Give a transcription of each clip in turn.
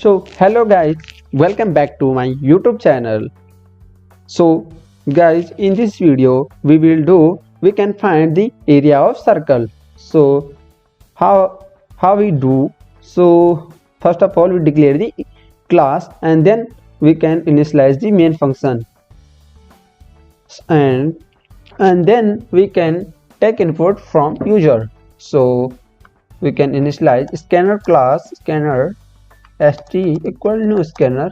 So hello guys, welcome back to my YouTube channel. So guys, in this video we can find the area of circle. So how we do? So first of all we declare the class and then we can initialize the main function and then we can take input from user. So we can initialize scanner class scanner st equal new scanner.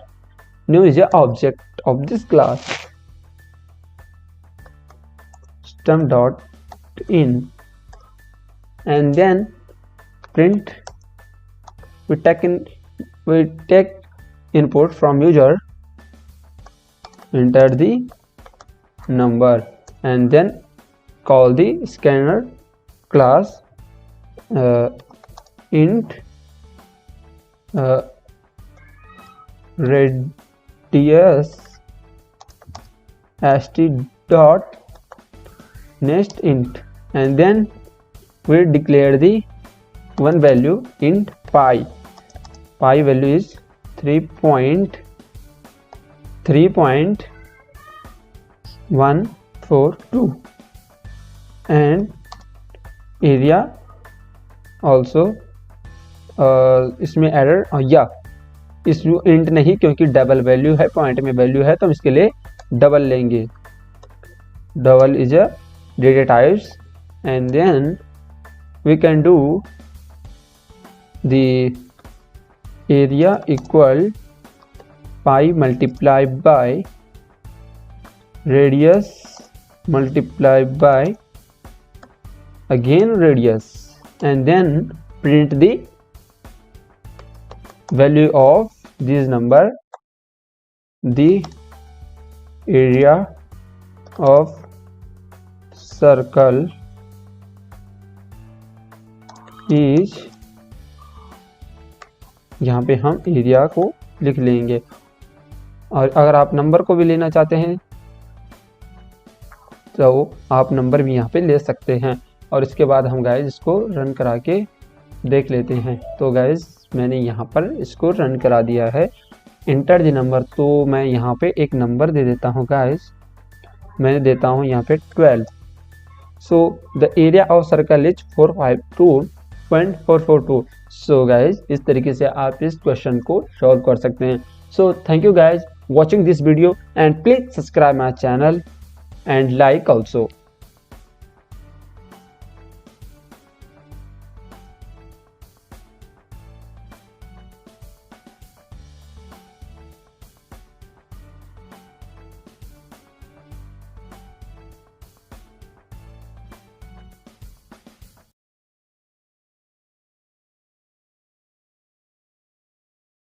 New is a object of this class. System dot in and then print. We take input from user, enter the number and then call the scanner class int radius st dot next int and then we declare the one value int pi value is 3.142 and area also इसमें error या इसमें int नहीं क्योंकि double value है, point में value है तो हम इसके लिए डबल लेंगे. Double is a data types and then we can do the area equal pi multiply by radius multiply by again radius and then print the value of this number. The area of circle is, यहाँ पे हम area को लिख लेंगे और अगर आप number को भी लेना चाहते हैं तो आप नंबर भी यहाँ पे ले सकते हैं. और इसके बाद हम गाइज इसको रन करा के देख लेते हैं. तो गाइज मैंने यहाँ पर इसको रन करा दिया है. इंटर द नंबर, तो मैं यहाँ पे एक नंबर दे देता हूँ गाइज. मैंने देता हूँ यहाँ पे 12. So the area of circle is 452.442. So guys इस तरीके से आप इस क्वेश्चन को सॉल्व कर सकते हैं. So thank you guys watching this video and please subscribe my channel and like also.